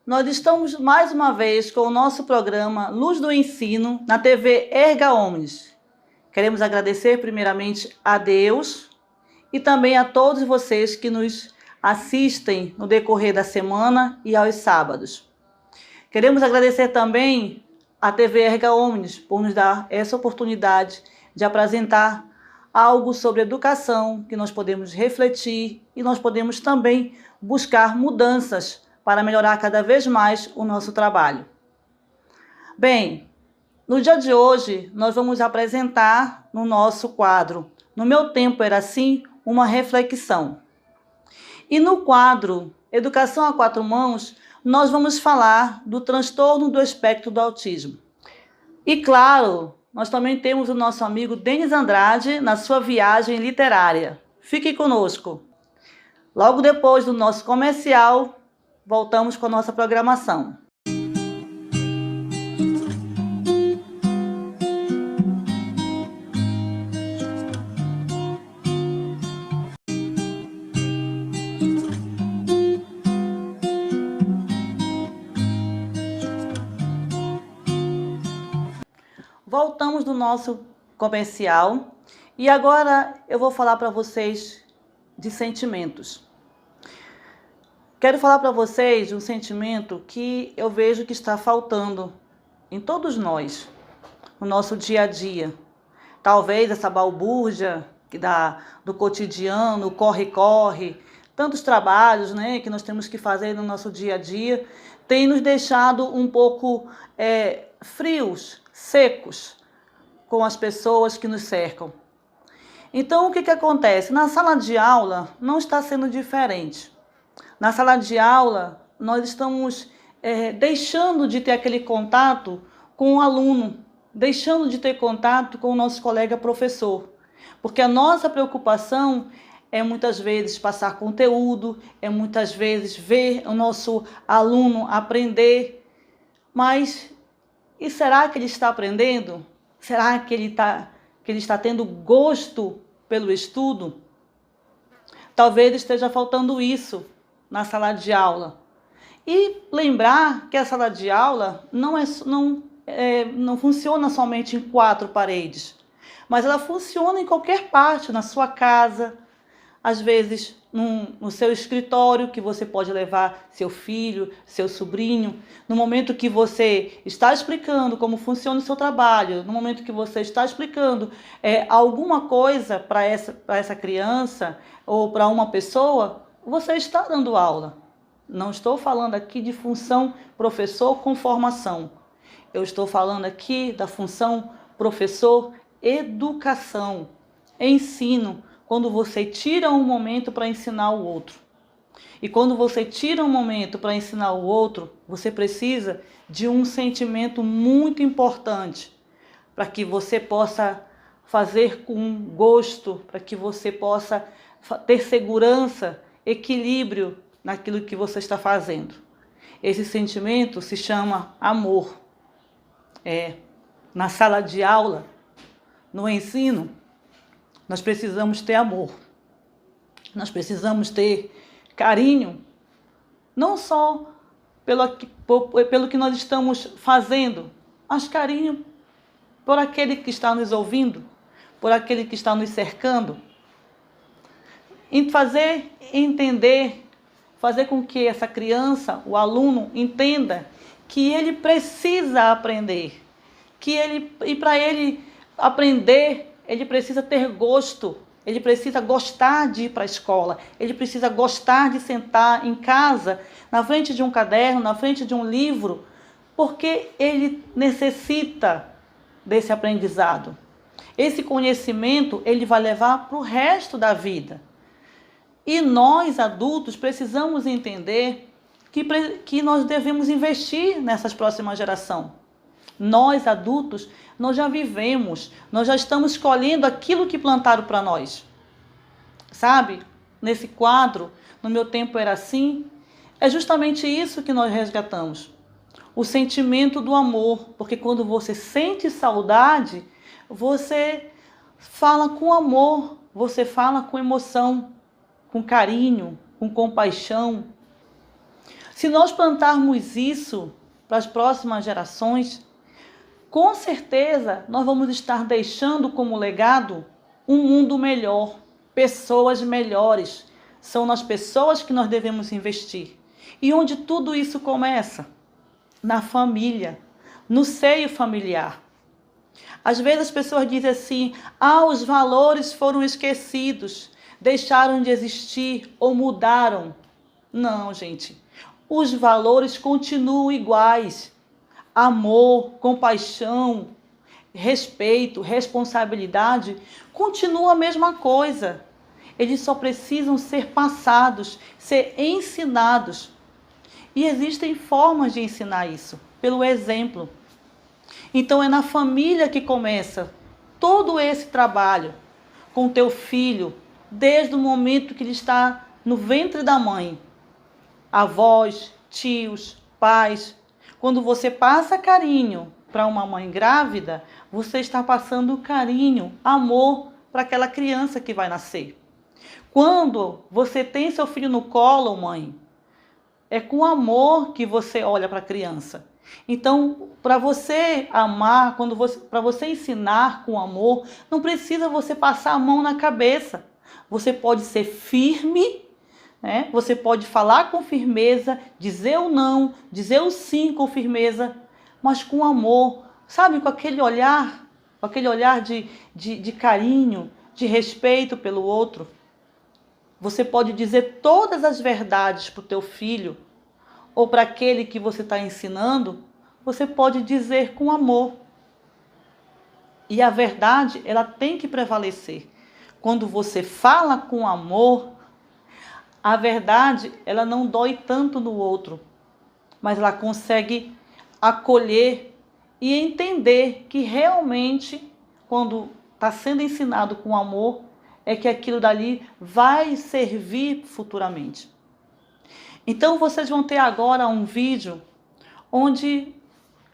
Nós estamos mais uma vez com o nosso programa Luz do Ensino na TV Erga Omnes. Queremos agradecer primeiramente a Deus e também a todos vocês que nos assistem no decorrer da semana e aos sábados. Queremos agradecer também à TV Erga Omnes por nos dar essa oportunidade de apresentar algo sobre educação que nós podemos refletir e nós podemos também buscar mudanças para melhorar cada vez mais o nosso trabalho. Bem, no dia de hoje nós vamos apresentar no nosso quadro No Meu Tempo Era Assim, uma reflexão. E no quadro Educação a Quatro Mãos, nós vamos falar do transtorno do espectro do autismo. E claro, nós também temos o nosso amigo Denis Andrade na sua viagem literária. Fique conosco. Logo depois do nosso comercial, voltamos com a nossa programação. Voltamos do nosso comercial e agora eu vou falar para vocês de sentimentos. Quero falar para vocês de um sentimento que eu vejo que está faltando em todos nós, no nosso dia a dia. Talvez essa balbúrdia do cotidiano, corre-corre, tantos trabalhos, né, que nós temos que fazer no nosso dia a dia, tem nos deixado um pouco frios, secos com as pessoas que nos cercam. Então, o que acontece? Na sala de aula não está sendo diferente. Na sala de aula, nós estamos deixando de ter aquele contato com o aluno, deixando de ter contato com o nosso colega professor. Porque a nossa preocupação é muitas vezes passar conteúdo, é muitas vezes ver o nosso aluno aprender. Mas, e será que ele está aprendendo? Será que ele está tendo gosto pelo estudo? Talvez esteja faltando isso na sala de aula. E lembrar que a sala de aula não funciona somente em quatro paredes, mas ela funciona em qualquer parte, na sua casa, às vezes no seu escritório, que você pode levar seu filho, seu sobrinho, no momento que você está explicando como funciona o seu trabalho, no momento que você está explicando alguma coisa para essa criança ou para uma pessoa, você está dando aula. Não estou falando aqui de função professor com formação. Eu estou falando aqui da função professor educação, ensino, quando você tira um momento para ensinar o outro. E quando você tira um momento para ensinar o outro, você precisa de um sentimento muito importante para que você possa fazer com gosto, para que você possa ter segurança, equilíbrio naquilo que você está fazendo. Esse sentimento se chama amor. Na sala de aula, no ensino, nós precisamos ter amor. Nós precisamos ter carinho, não só pelo que nós estamos fazendo, mas carinho por aquele que está nos ouvindo, por aquele que está nos cercando. Em fazer entender, fazer com que essa criança, o aluno, entenda que ele precisa aprender, e para ele aprender, ele precisa ter gosto, ele precisa gostar de ir para a escola, ele precisa gostar de sentar em casa, na frente de um caderno, na frente de um livro, porque ele necessita desse aprendizado. Esse conhecimento ele vai levar para o resto da vida. E nós, adultos, precisamos entender que nós devemos investir nessas próximas gerações. Nós, adultos, nós já vivemos, nós já estamos colhendo aquilo que plantaram para nós. Sabe? Nesse quadro, No Meu Tempo Era Assim, é justamente isso que nós resgatamos. O sentimento do amor, porque quando você sente saudade, você fala com amor, você fala com emoção, com carinho, com compaixão. Se nós plantarmos isso para as próximas gerações, com certeza nós vamos estar deixando como legado um mundo melhor, pessoas melhores. São nas pessoas que nós devemos investir. E onde tudo isso começa? Na família, no seio familiar. Às vezes as pessoas dizem assim: os valores foram esquecidos, deixaram de existir ou mudaram. Não, gente. Os valores continuam iguais. Amor, compaixão, respeito, responsabilidade, continua a mesma coisa. Eles só precisam ser passados, ser ensinados. E existem formas de ensinar isso, pelo exemplo. Então é na família que começa todo esse trabalho com o teu filho, desde o momento que ele está no ventre da mãe. Avós, tios, pais. Quando você passa carinho para uma mãe grávida, você está passando carinho, amor para aquela criança que vai nascer. Quando você tem seu filho no colo, mãe, é com amor que você olha para a criança. Então, para você amar, para você ensinar com amor, não precisa você passar a mão na cabeça. Você pode ser firme, né? Você pode falar com firmeza, dizer o não, dizer o sim com firmeza, mas com amor, sabe? Com aquele olhar de carinho, de respeito pelo outro. Você pode dizer todas as verdades para o teu filho, ou para aquele que você está ensinando, você pode dizer com amor. E a verdade, ela tem que prevalecer. Quando você fala com amor, a verdade, ela não dói tanto no outro, mas ela consegue acolher e entender que realmente, quando está sendo ensinado com amor, é que aquilo dali vai servir futuramente. Então vocês vão ter agora um vídeo onde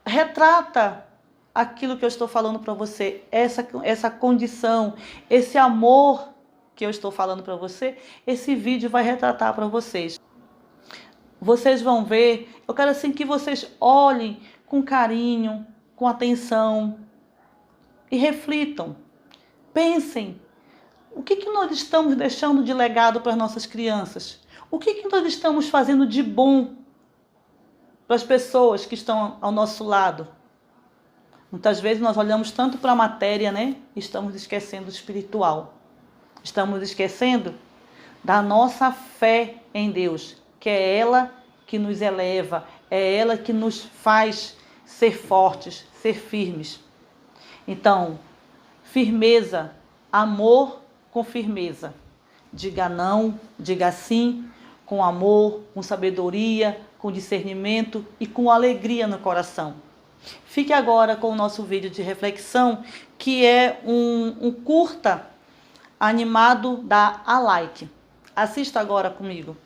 retrata aquilo que eu estou falando para você, essa condição, esse amor que eu estou falando para você, esse vídeo vai retratar para vocês. Vocês vão ver, eu quero assim que vocês olhem com carinho, com atenção e reflitam. Pensem, o que nós estamos deixando de legado para as nossas crianças? O que nós estamos fazendo de bom para as pessoas que estão ao nosso lado? Muitas vezes nós olhamos tanto para a matéria, né? Estamos esquecendo o espiritual. Estamos esquecendo da nossa fé em Deus, que é ela que nos eleva, é ela que nos faz ser fortes, ser firmes. Então, firmeza, amor com firmeza. Diga não, diga sim, com amor, com sabedoria, com discernimento e com alegria no coração. Fique agora com o nosso vídeo de reflexão, que é um curta animado da Alike. Assista agora comigo.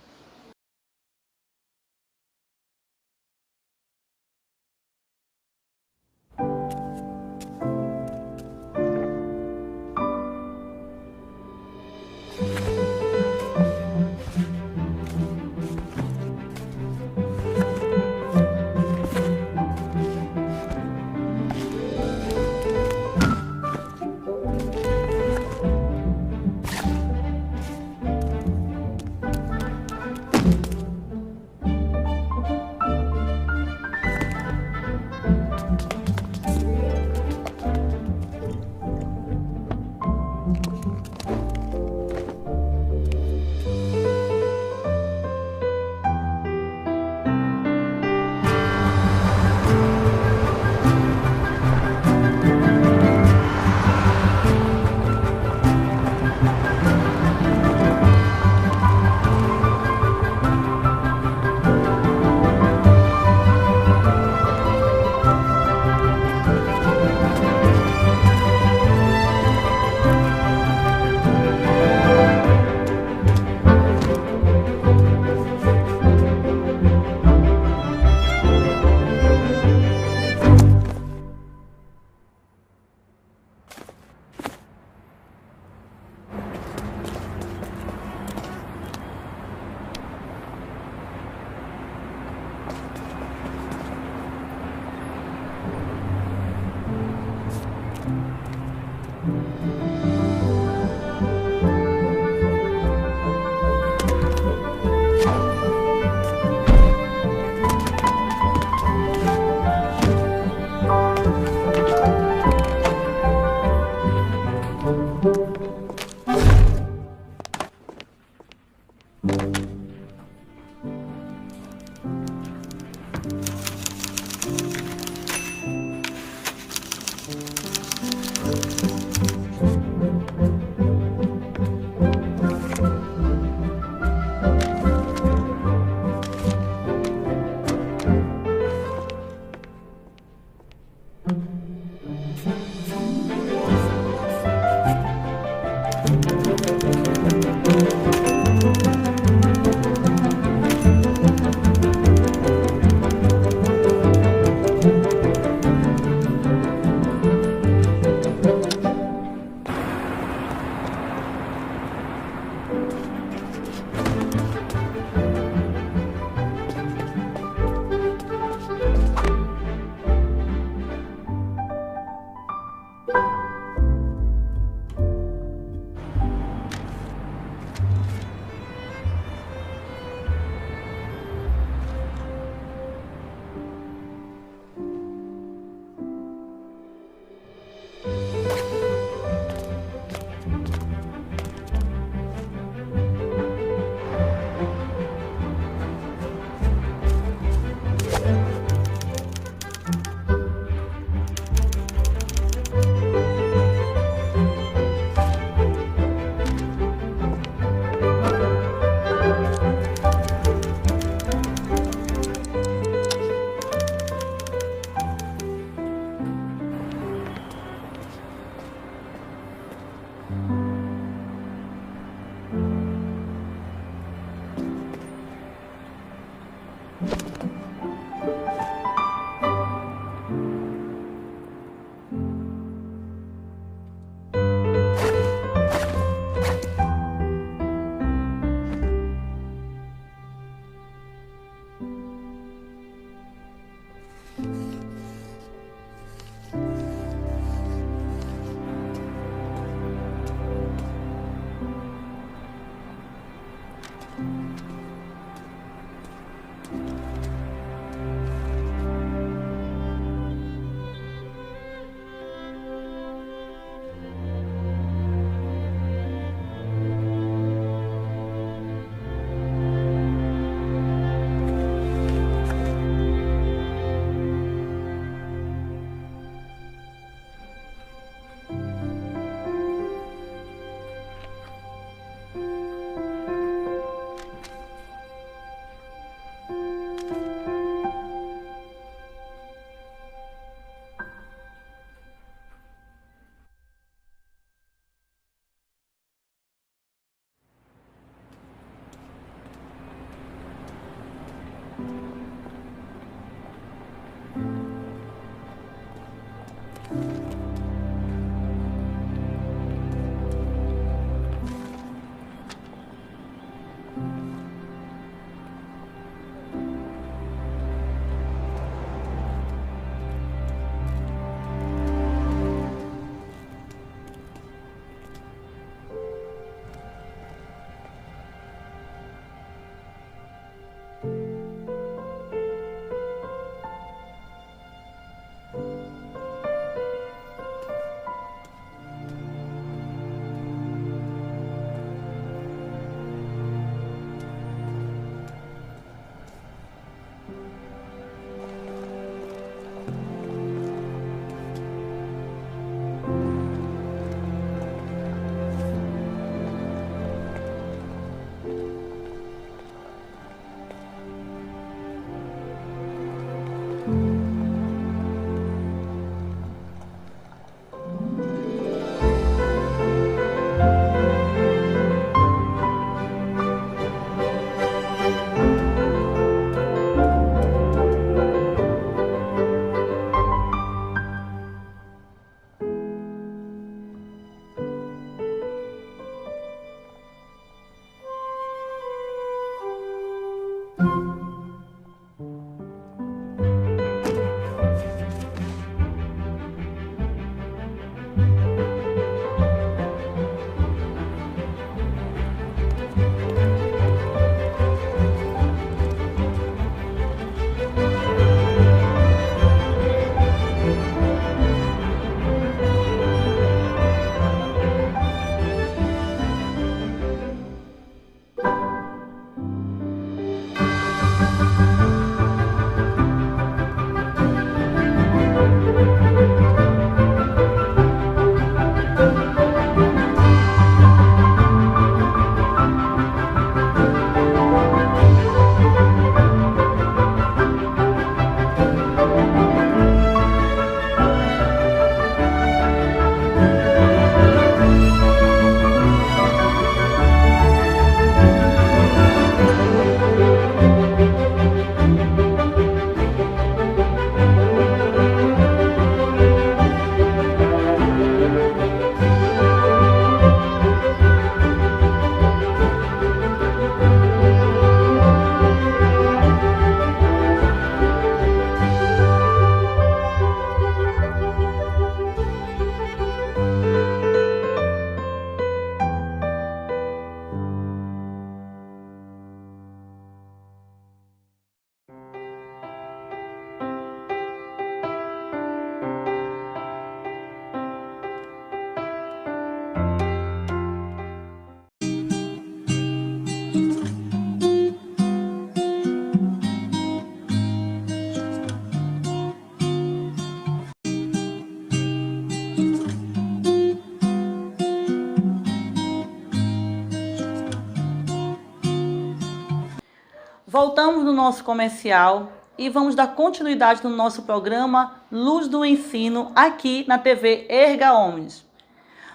Voltamos no nosso comercial e vamos dar continuidade no nosso programa Luz do Ensino aqui na TV Erga Omnes.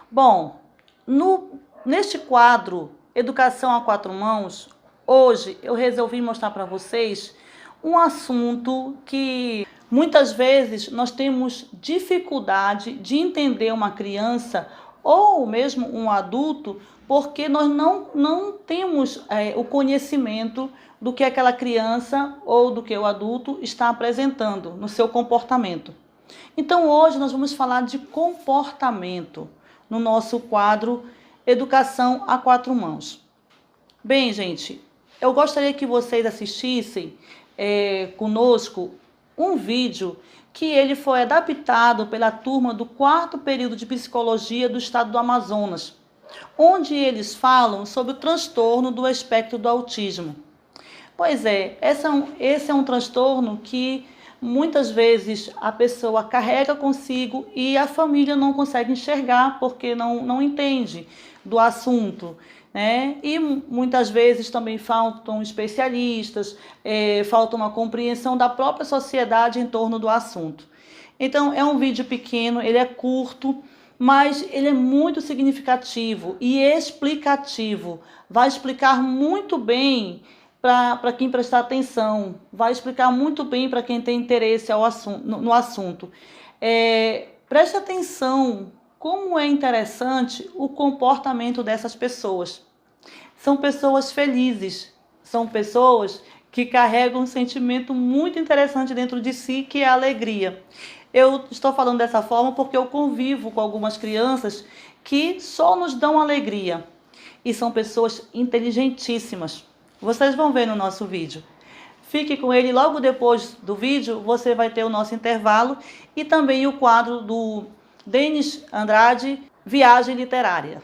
Bom, neste quadro Educação a Quatro Mãos, hoje eu resolvi mostrar para vocês um assunto que muitas vezes nós temos dificuldade de entender uma criança ou mesmo um adulto, porque nós não temos o conhecimento do que aquela criança ou do que o adulto está apresentando no seu comportamento. Então hoje nós vamos falar de comportamento no nosso quadro Educação a Quatro Mãos. Bem, gente, eu gostaria que vocês assistissem conosco um vídeo que ele foi adaptado pela turma do 4º período de Psicologia do Estado do Amazonas, onde eles falam sobre o transtorno do espectro do autismo. Pois é, esse é um transtorno que muitas vezes a pessoa carrega consigo e a família não consegue enxergar porque não entende do assunto, né? E muitas vezes também faltam especialistas, falta uma compreensão da própria sociedade em torno do assunto. Então é um vídeo pequeno, ele é curto, mas ele é muito significativo e explicativo. Vai explicar muito bem para quem prestar atenção, vai explicar muito bem para quem tem interesse no assunto. Preste atenção como é interessante o comportamento dessas pessoas. São pessoas felizes, são pessoas que carregam um sentimento muito interessante dentro de si, que é a alegria. Eu estou falando dessa forma porque eu convivo com algumas crianças que só nos dão alegria. E são pessoas inteligentíssimas. Vocês vão ver no nosso vídeo. Fique com ele, logo depois do vídeo você vai ter o nosso intervalo e também o quadro do Denis Andrade, Viagem Literária.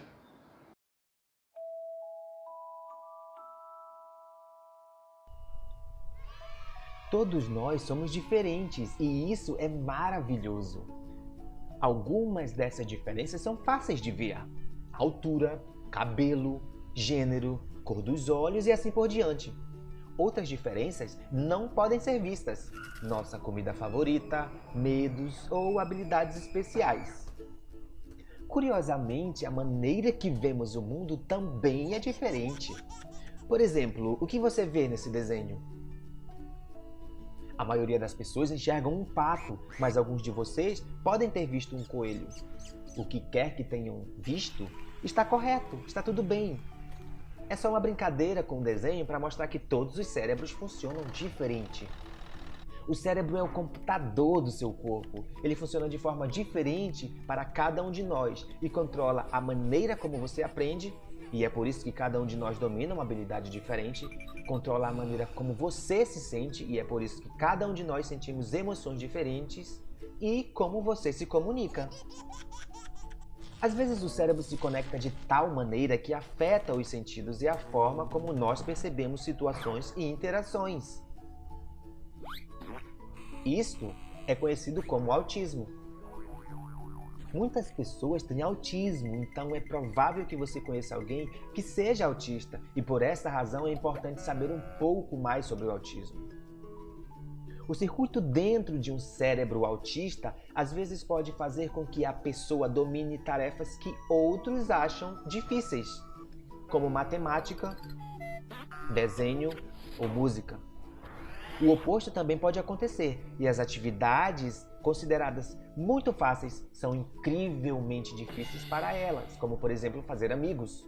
Todos nós somos diferentes e isso é maravilhoso. Algumas dessas diferenças são fáceis de ver. Altura, cabelo, gênero, cor dos olhos e assim por diante. Outras diferenças não podem ser vistas. Nossa comida favorita, medos ou habilidades especiais. Curiosamente, a maneira que vemos o mundo também é diferente. Por exemplo, o que você vê nesse desenho? A maioria das pessoas enxergam um pato, mas alguns de vocês podem ter visto um coelho. O que quer que tenham visto está correto, está tudo bem. É só uma brincadeira com o desenho para mostrar que todos os cérebros funcionam diferente. O cérebro é o computador do seu corpo. Ele funciona de forma diferente para cada um de nós e controla a maneira como você aprende, e é por isso que cada um de nós domina uma habilidade diferente, controla a maneira como você se sente, e é por isso que cada um de nós sentimos emoções diferentes, e como você se comunica. Às vezes o cérebro se conecta de tal maneira que afeta os sentidos e a forma como nós percebemos situações e interações. Isto é conhecido como autismo. Muitas pessoas têm autismo, então é provável que você conheça alguém que seja autista e por essa razão é importante saber um pouco mais sobre o autismo. O circuito dentro de um cérebro autista às vezes pode fazer com que a pessoa domine tarefas que outros acham difíceis, como matemática, desenho ou música. O oposto também pode acontecer, e as atividades consideradas muito fáceis são incrivelmente difíceis para elas, como por exemplo fazer amigos.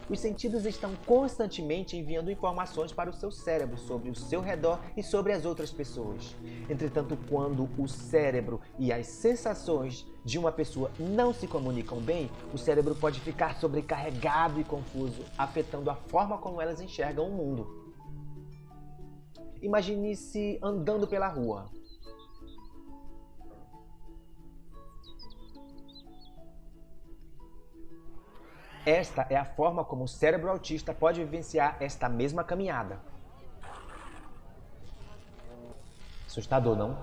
Os sentidos estão constantemente enviando informações para o seu cérebro sobre o seu redor e sobre as outras pessoas. Entretanto, quando o cérebro e as sensações de uma pessoa não se comunicam bem, o cérebro pode ficar sobrecarregado e confuso, afetando a forma como elas enxergam o mundo. Imagine-se andando pela rua. Esta é a forma como o cérebro autista pode vivenciar esta mesma caminhada. Assustador, não?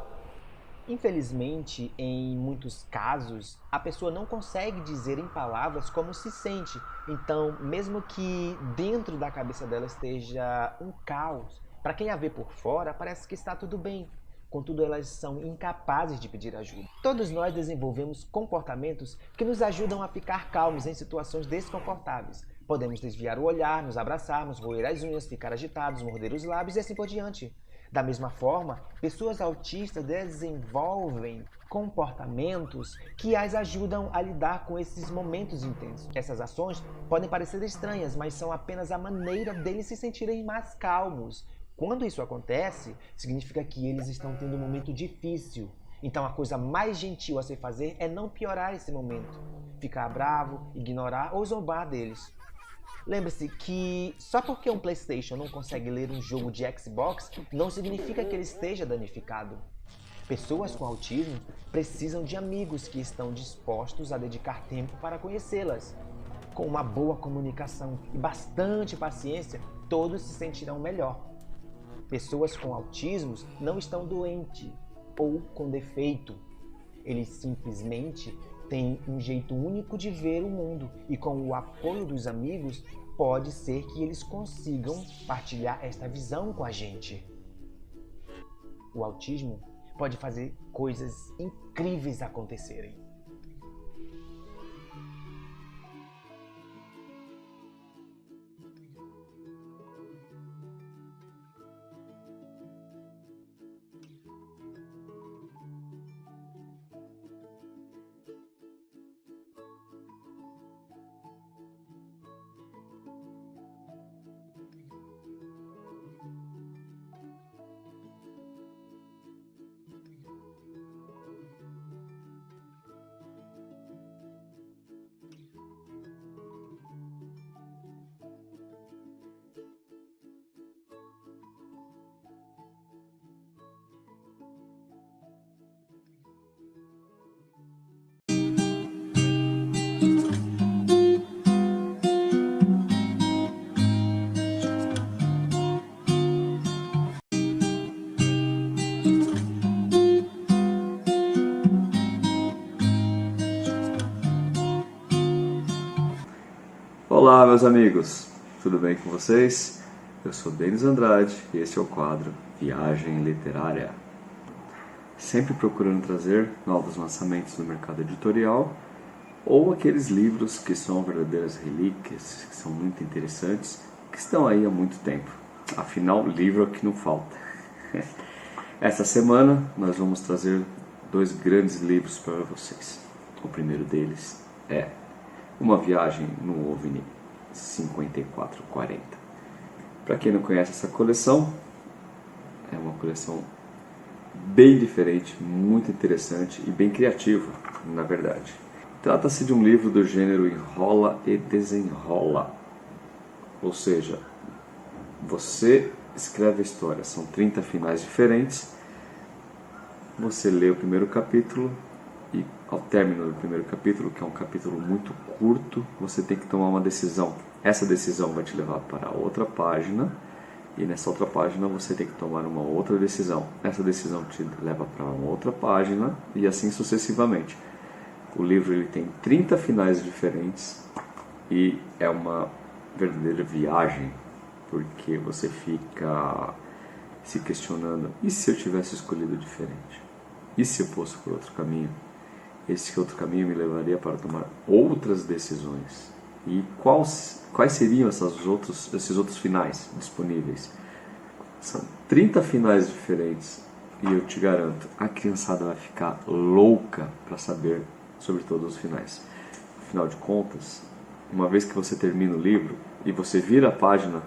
Infelizmente, em muitos casos, a pessoa não consegue dizer em palavras como se sente. Então, mesmo que dentro da cabeça dela esteja um caos, para quem a vê por fora, parece que está tudo bem. Contudo, elas são incapazes de pedir ajuda. Todos nós desenvolvemos comportamentos que nos ajudam a ficar calmos em situações desconfortáveis. Podemos desviar o olhar, nos abraçarmos, roer as unhas, ficar agitados, morder os lábios e assim por diante. Da mesma forma, pessoas autistas desenvolvem comportamentos que as ajudam a lidar com esses momentos intensos. Essas ações podem parecer estranhas, mas são apenas a maneira deles se sentirem mais calmos. Quando isso acontece, significa que eles estão tendo um momento difícil. Então a coisa mais gentil a se fazer é não piorar esse momento. Ficar bravo, ignorar ou zombar deles. Lembre-se que só porque um PlayStation não consegue ler um jogo de Xbox, não significa que ele esteja danificado. Pessoas com autismo precisam de amigos que estão dispostos a dedicar tempo para conhecê-las. Com uma boa comunicação e bastante paciência, todos se sentirão melhor. Pessoas com autismo não estão doentes ou com defeito. Eles simplesmente têm um jeito único de ver o mundo e com o apoio dos amigos, pode ser que eles consigam partilhar esta visão com a gente. O autismo pode fazer coisas incríveis acontecerem. Olá, meus amigos, tudo bem com vocês? Eu sou Denis Andrade e esse é o quadro Viagem Literária. Sempre procurando trazer novos lançamentos no mercado editorial ou aqueles livros que são verdadeiras relíquias, que são muito interessantes, que estão aí há muito tempo. Afinal, livro é o que não falta. Essa semana nós vamos trazer 2 grandes livros para vocês. O primeiro deles é Uma Viagem no OVNI 5440. Para quem não conhece essa coleção, é uma coleção bem diferente, muito interessante e bem criativa, na verdade. Trata-se de um livro do gênero enrola e desenrola. Ou seja, você escreve a história, são 30 finais diferentes, você lê o primeiro capítulo e ao término do primeiro capítulo, que é um capítulo muito curto, você tem que tomar uma decisão. Essa decisão vai te levar para outra página e nessa outra página você tem que tomar uma outra decisão. Essa decisão te leva para uma outra página e assim sucessivamente. O livro ele tem 30 finais diferentes e é uma verdadeira viagem, porque você fica se questionando, e se eu tivesse escolhido diferente? E se eu fosse por outro caminho? Esse outro caminho me levaria para tomar outras decisões. E quais seriam esses outros finais disponíveis? São 30 finais diferentes e eu te garanto, a criançada vai ficar louca para saber sobre todos os finais. Afinal de contas, uma vez que você termina o livro e você vira a página,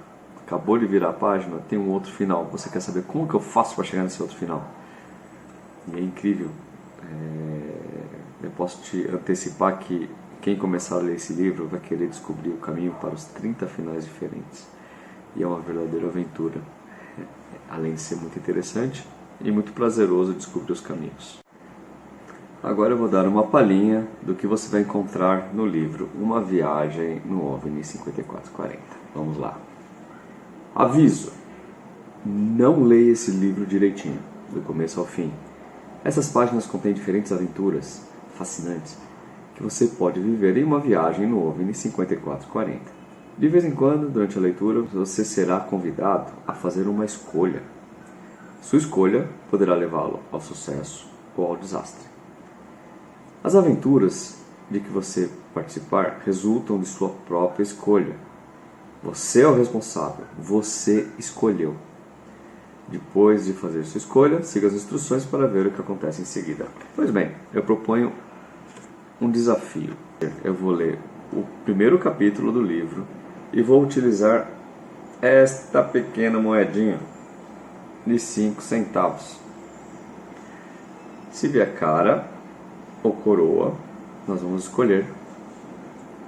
acabou de virar a página, tem um outro final. Você quer saber como que eu faço para chegar nesse outro final? E é incrível. Eu posso te antecipar que quem começar a ler esse livro vai querer descobrir o caminho para os 30 finais diferentes. E é uma verdadeira aventura. Além de ser muito interessante e muito prazeroso descobrir os caminhos. Agora eu vou dar uma palhinha do que você vai encontrar no livro Uma Viagem no OVNI 5440. Vamos lá. Aviso: não leia esse livro direitinho, do começo ao fim. Essas páginas contêm diferentes aventuras fascinantes que você pode viver em uma viagem no OVNI 5440. De vez em quando, durante a leitura, você será convidado a fazer uma escolha. Sua escolha poderá levá-lo ao sucesso ou ao desastre. As aventuras de que você participar resultam de sua própria escolha. Você é o responsável, você escolheu. Depois de fazer sua escolha, siga as instruções para ver o que acontece em seguida. Pois bem, eu proponho um desafio. Eu vou ler o primeiro capítulo do livro e vou utilizar esta pequena moedinha de 5 centavos. Se vier cara ou coroa, nós vamos escolher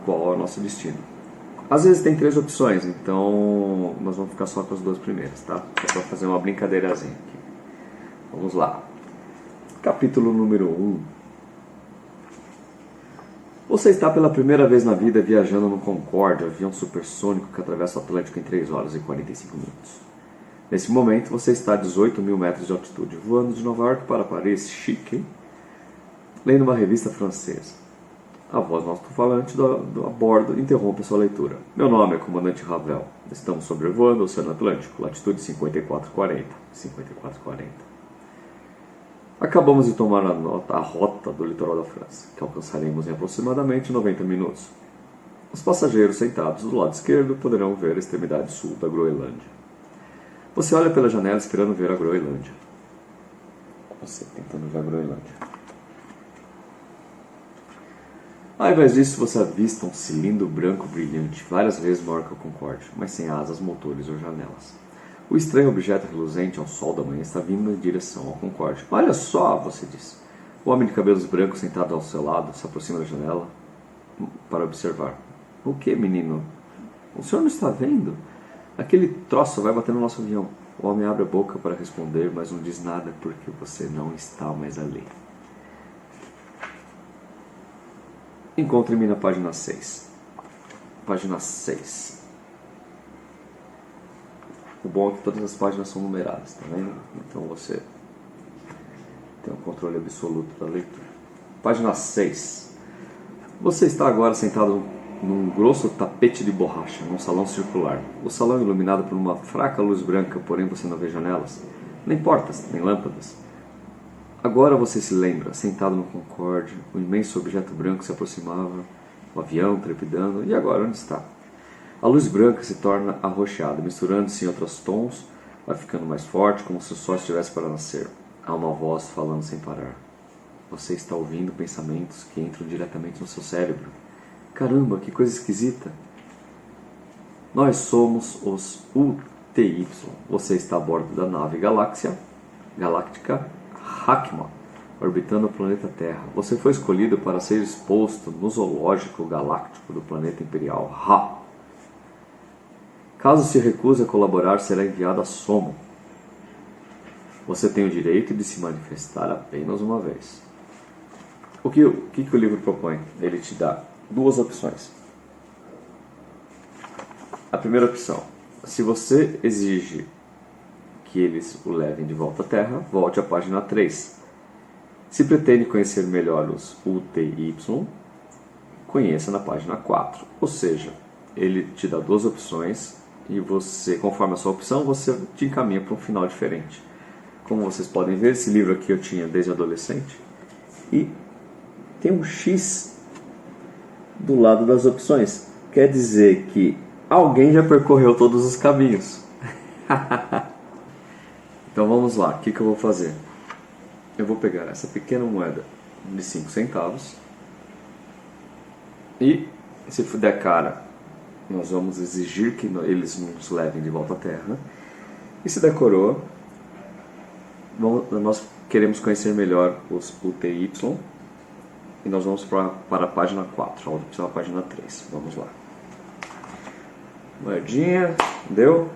qual é o nosso destino. Às vezes tem 3 opções, então nós vamos ficar só com as 2 primeiras, tá? Só para fazer uma brincadeirazinha aqui. Vamos lá. Capítulo número 1. Você está pela primeira vez na vida viajando no Concorde, avião supersônico que atravessa o Atlântico em 3 horas e 45 minutos. Nesse momento, você está a 18 mil metros de altitude, voando de Nova York para Paris, chique, hein? Lendo uma revista francesa. A voz do alto-falante a bordo interrompe a sua leitura. Meu nome é Comandante Ravel. Estamos sobrevoando o Oceano Atlântico, latitude 5440. 5440. Acabamos de tomar a rota do litoral da França, que alcançaremos em aproximadamente 90 minutos. Os passageiros sentados do lado esquerdo poderão ver a extremidade sul da Groenlândia. Você olha pela janela esperando ver a Groenlândia. Você tentando ver a Groenlândia. Ao invés disso, você avista um cilindro branco brilhante, várias vezes maior que o Concorde, mas sem asas, motores ou janelas. O estranho objeto reluzente ao sol da manhã está vindo em direção ao Concorde. Olha só, você diz. O homem de cabelos brancos sentado ao seu lado se aproxima da janela para observar. O que, menino? O senhor não está vendo? Aquele troço vai bater no nosso avião. O homem abre a boca para responder, mas não diz nada porque você não está mais ali. Encontre-me na página 6. Página 6. O bom é que todas as páginas são numeradas, tá vendo? Então você tem um controle absoluto da leitura. Página 6. Você está agora sentado num grosso tapete de borracha, num salão circular. O salão é iluminado por uma fraca luz branca, porém você não vê janelas, nem portas, nem lâmpadas. Agora você se lembra, sentado no Concorde, o imenso objeto branco se aproximava, o avião trepidando, e agora onde está? A luz branca se torna arroxeada, misturando-se em outros tons, vai ficando mais forte, como se o sol estivesse para nascer. Há uma voz falando sem parar. Você está ouvindo pensamentos que entram diretamente no seu cérebro. Caramba, que coisa esquisita! Nós somos os UTY. Você está a bordo da nave Galáctica Hackman, orbitando o planeta Terra. Você foi escolhido para ser exposto no zoológico galáctico do planeta imperial Ra. Caso se recuse a colaborar, será enviado a Somo. Você tem o direito de se manifestar apenas uma vez. O que o livro propõe? Ele te dá 2 opções. A primeira opção: se você exige que eles o levem de volta à Terra, volte à página 3. Se pretende conhecer melhor os UTY, conheça na página 4. Ou seja, ele te dá 2 opções e você, conforme a sua opção, você te encaminha para um final diferente. Como vocês podem ver, esse livro aqui eu tinha desde adolescente e tem um X do lado das opções. Quer dizer que alguém já percorreu todos os caminhos. Então vamos lá, o que eu vou fazer? Eu vou pegar essa pequena moeda de 5 centavos e, se der cara, nós vamos exigir que eles nos levem de volta à Terra. E se der coroa, nós queremos conhecer melhor os UTY e nós vamos para a página 4, a opção a página 3. Vamos lá. Moedinha, deu?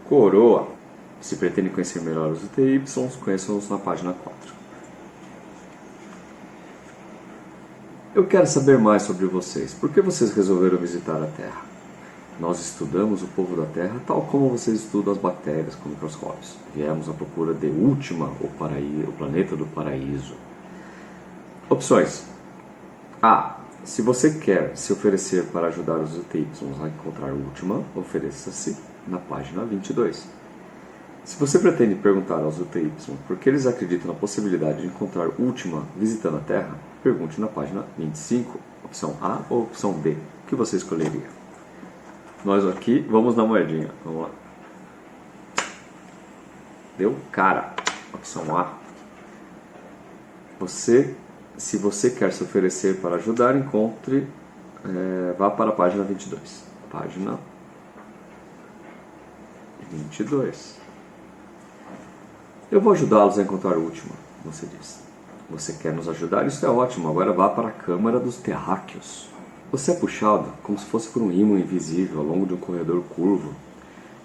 Coroa. Se pretende conhecer melhor os UTY, conheçam-os na página 4. Eu quero saber mais sobre vocês. Por que vocês resolveram visitar a Terra? Nós estudamos o povo da Terra tal como vocês estudam as bactérias com microscópios. Viemos à procura de Última, o planeta do paraíso. Opções. A. Se você quer se oferecer para ajudar os UTYs a encontrar Última, ofereça-se na página 22. Se você pretende perguntar aos UTY por que eles acreditam na possibilidade de encontrar Última visitando a Terra, pergunte na página 25, opção A ou opção B. O que você escolheria? Nós aqui vamos na moedinha. Vamos lá. Deu cara. Opção A. Se você quer se oferecer para ajudar, vá para a página 22. Página 22. Eu vou ajudá-los a encontrar o Última, você diz. Você quer nos ajudar? Isso é ótimo. Agora vá para a Câmara dos Terráqueos. Você é puxado como se fosse por um ímã invisível ao longo de um corredor curvo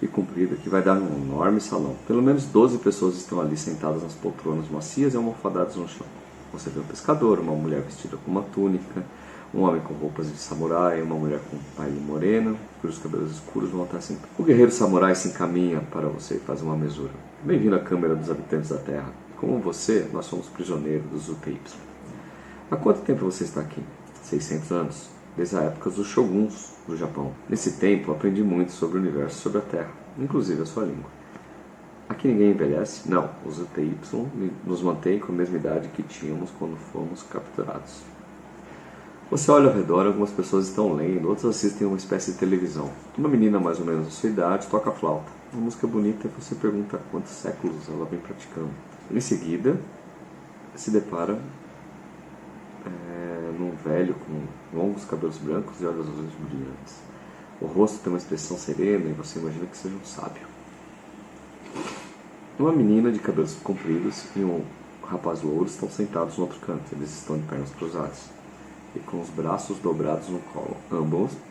e comprido que vai dar num enorme salão. Pelo menos 12 pessoas estão ali sentadas nas poltronas macias e almofadadas no chão. Você vê um pescador, uma mulher vestida com uma túnica, um homem com roupas de samurai, uma mulher com pele morena, cujos cabelos escuros vão até assim. O guerreiro samurai se encaminha para você e faz uma mesura. Bem-vindo à Câmara dos Habitantes da Terra. Como você, nós somos prisioneiros dos UTY. Há quanto tempo você está aqui? 600 anos. Desde a época dos shoguns do Japão. Nesse tempo, aprendi muito sobre o universo e sobre a Terra, inclusive a sua língua. Aqui ninguém envelhece? Não, os UTY nos mantêm com a mesma idade que tínhamos quando fomos capturados. Você olha ao redor, algumas pessoas estão lendo, outras assistem a uma espécie de televisão. Uma menina mais ou menos da sua idade toca flauta. Uma música bonita e você pergunta quantos séculos ela vem praticando. Em seguida, se depara num velho com longos cabelos brancos e olhos azuis brilhantes. O rosto tem uma expressão serena e você imagina que seja um sábio. Uma menina de cabelos compridos e um rapaz louro estão sentados no outro canto. Eles estão de pernas cruzadas e com os braços dobrados no colo.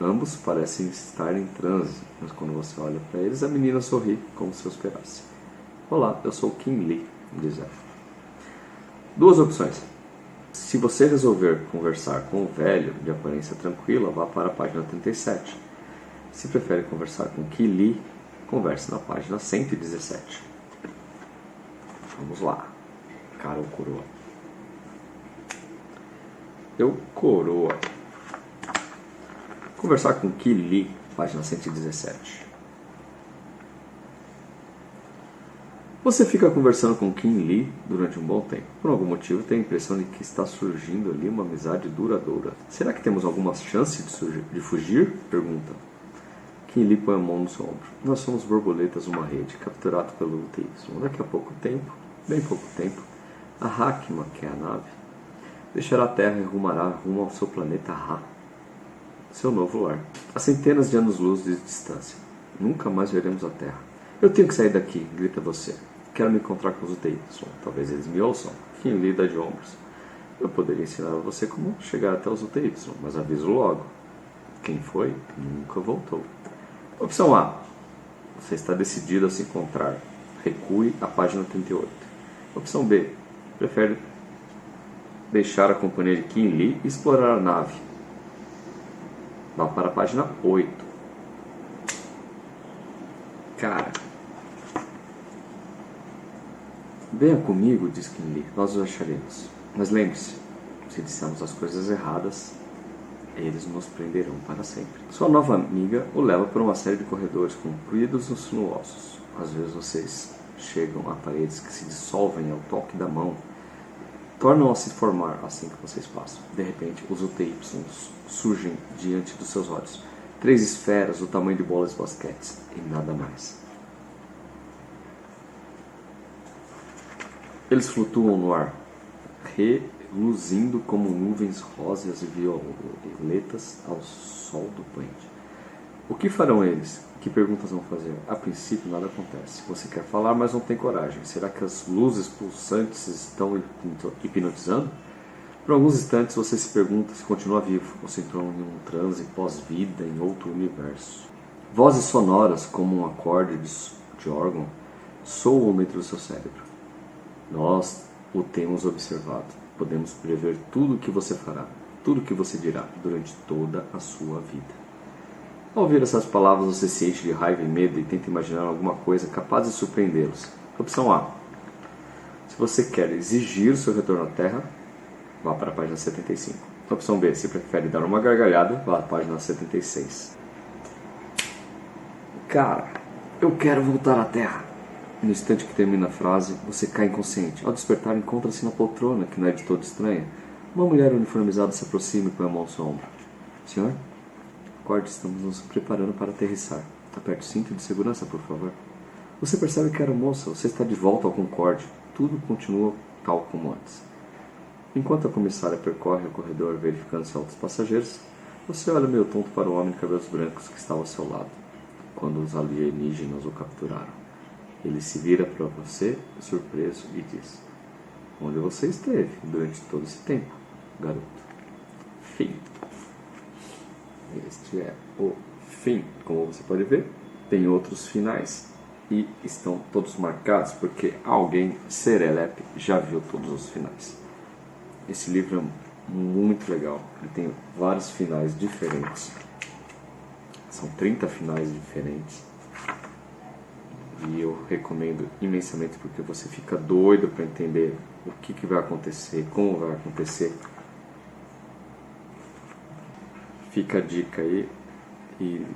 Ambos parecem estar em transe, mas quando você olha para eles, a menina sorri como se eu esperasse. Olá, eu sou Kim Lee, diz ela. Duas opções. Se você resolver conversar com o velho de aparência tranquila, vá para a página 37. Se prefere conversar com Kim Lee, converse na página 117. Vamos lá. Cara ou coroa? Eu, coroa. Conversar com Kim Lee, página 117. Você fica conversando com Kim Lee durante um bom tempo. Por algum motivo, tem a impressão de que está surgindo ali uma amizade duradoura. Será que temos alguma chance de fugir? Pergunta. Kim Lee põe a mão no seu ombro. Nós somos borboletas numa rede, capturados pelo UTY. Daqui a pouco tempo, bem pouco tempo, a Hakima, que é a nave, deixará a Terra e rumará rumo ao seu planeta Ra, seu novo lar, a centenas de anos-luz de distância. Nunca mais veremos a Terra. Eu tenho que sair daqui, grita você. Quero me encontrar com os UTY. Talvez eles me ouçam. Kim Lee dá de ombros. Eu poderia ensinar a você como chegar até os UTY, mas aviso logo. Quem foi, nunca voltou. Opção A. Você está decidido a se encontrar. Recue à página 38. Opção B. Prefere deixar a companhia de Kim Lee e explorar a nave. Vá para a página 8. Cara. Venha comigo, diz Kim Lee. Nós os acharemos. Mas lembre-se, se dissermos as coisas erradas, eles nos prenderão para sempre. Sua nova amiga o leva por uma série de corredores compridos e sinuosos. Às vezes vocês chegam a paredes que se dissolvem ao toque da mão, tornam a se formar assim que vocês passam. De repente, os UTY surgem diante dos seus olhos. 3 esferas do tamanho de bolas de basquete e nada mais. Eles flutuam no ar, reluzindo como nuvens rosas e violetas ao sol do poente. O que farão eles? Que perguntas vão fazer? A princípio nada acontece. Você quer falar, mas não tem coragem. Será que as luzes pulsantes estão hipnotizando? Por alguns instantes você se pergunta se continua vivo ou se entrou em um transe pós-vida em outro universo. Vozes sonoras como um acorde de órgão soam dentro do seu cérebro. Nós o temos observado. Podemos prever tudo o que você fará, tudo o que você dirá durante toda a sua vida. Ao ouvir essas palavras, você se enche de raiva e medo e tenta imaginar alguma coisa capaz de surpreendê-los. Opção A. Se você quer exigir o seu retorno à Terra, vá para a página 75. Opção B. Se prefere dar uma gargalhada, vá à página 76. Cara, eu quero voltar à Terra. No instante que termina a frase, você cai inconsciente. Ao despertar, encontra-se na poltrona, que não é de todo estranha. Uma mulher uniformizada se aproxima e põe a mão ao seu ombro. Senhor? Acorde, estamos nos preparando para aterrissar. Aperte o cinto de segurança, por favor. Você percebe que era moça, você está de volta ao Concorde. Tudo continua tal como antes. Enquanto a comissária percorre o corredor verificando se há outros passageiros, você olha meio tonto para o homem de cabelos brancos que estava ao seu lado, quando os alienígenas o capturaram. Ele se vira para você, surpreso, e diz: onde você esteve durante todo esse tempo, garoto? Fim. Este é o fim. Como você pode ver, tem outros finais e estão todos marcados porque alguém serelepe já viu todos os finais. Esse livro é muito legal. Ele tem vários finais diferentes. São 30 finais diferentes. E eu recomendo imensamente porque você fica doido para entender o que vai acontecer, como vai acontecer. Fica a dica aí. E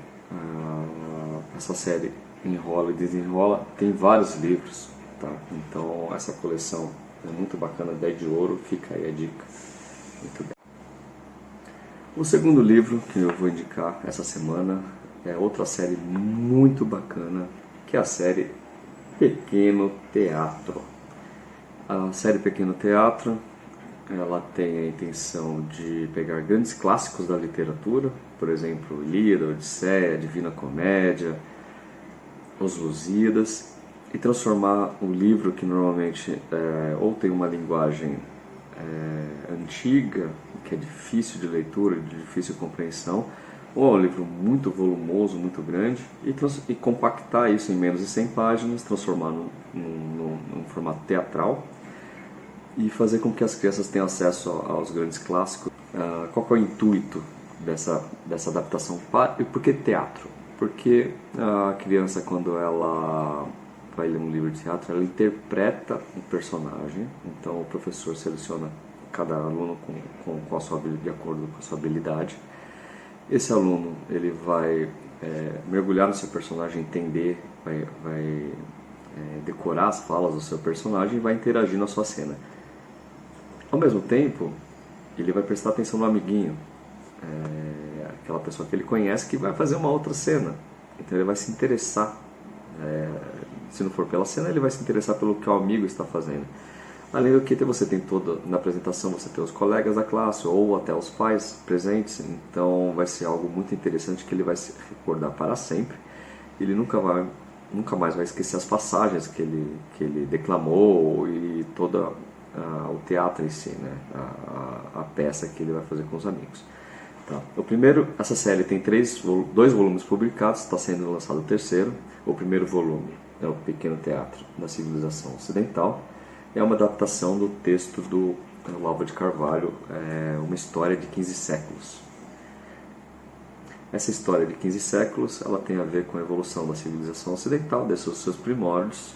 essa série enrola e desenrola. Tem vários livros, tá? Então essa coleção é muito bacana, 10 de ouro. Fica aí a dica. Muito bem. O segundo livro que eu vou indicar essa semana é outra série muito bacana, que é a série Pequeno Teatro. A série Pequeno Teatro, ela tem a intenção de pegar grandes clássicos da literatura, por exemplo, Ilíada, Odisseia, Divina Comédia, Os Lusíadas, e transformar um livro que normalmente ou tem uma linguagem antiga, que é difícil de leitura, de difícil compreensão, ou é um livro muito volumoso, muito grande, e compactar isso em menos de 100 páginas, transformar num formato teatral e fazer com que as crianças tenham acesso aos grandes clássicos. Qual que é o intuito dessa adaptação? E por que teatro? Porque a criança, quando ela vai ler um livro de teatro, ela interpreta um personagem, então o professor seleciona cada aluno com a sua, de acordo com a sua habilidade. Esse aluno ele vai mergulhar no seu personagem, entender, vai decorar as falas do seu personagem e vai interagir na sua cena. Ao mesmo tempo, ele vai prestar atenção no amiguinho, aquela pessoa que ele conhece que vai fazer uma outra cena. Então ele vai se interessar, se não for pela cena, ele vai se interessar pelo que o amigo está fazendo. Além do que você tem na apresentação, você tem os colegas da classe ou até os pais presentes, então vai ser algo muito interessante que ele vai se recordar para sempre. Ele nunca mais vai esquecer as passagens que ele declamou e todo o teatro em si, né? a peça que ele vai fazer com os amigos. Tá. Essa série tem 2 volumes publicados, está sendo lançado o terceiro. O primeiro volume é o Pequeno Teatro da Civilização Ocidental. É uma adaptação do texto do Olavo de Carvalho, uma história de 15 séculos. Essa história de 15 séculos ela tem a ver com a evolução da civilização ocidental, desde os seus primórdios,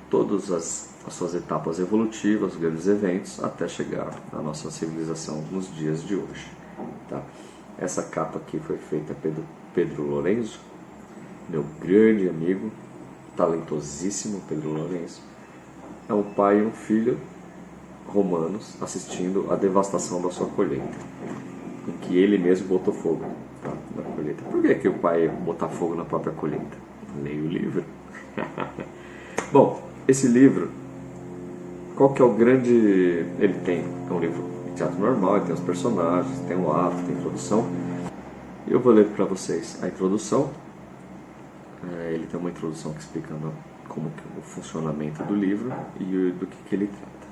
todas as suas etapas evolutivas, grandes eventos, até chegar à nossa civilização nos dias de hoje. Tá? Essa capa aqui foi feita pelo Pedro Lorenzo, meu grande amigo, talentosíssimo Pedro Lorenzo. É um pai e um filho romanos assistindo a devastação da sua colheita, em que ele mesmo botou fogo na colheita. Por que o pai ia botar fogo na própria colheita? Leia o livro. Bom, esse livro, qual que é o grande... Ele é um livro de teatro normal, ele tem os personagens, tem o ato, tem a introdução. Eu vou ler para vocês a introdução. Ele tem uma introdução que explicando como que o funcionamento do livro e do que ele trata.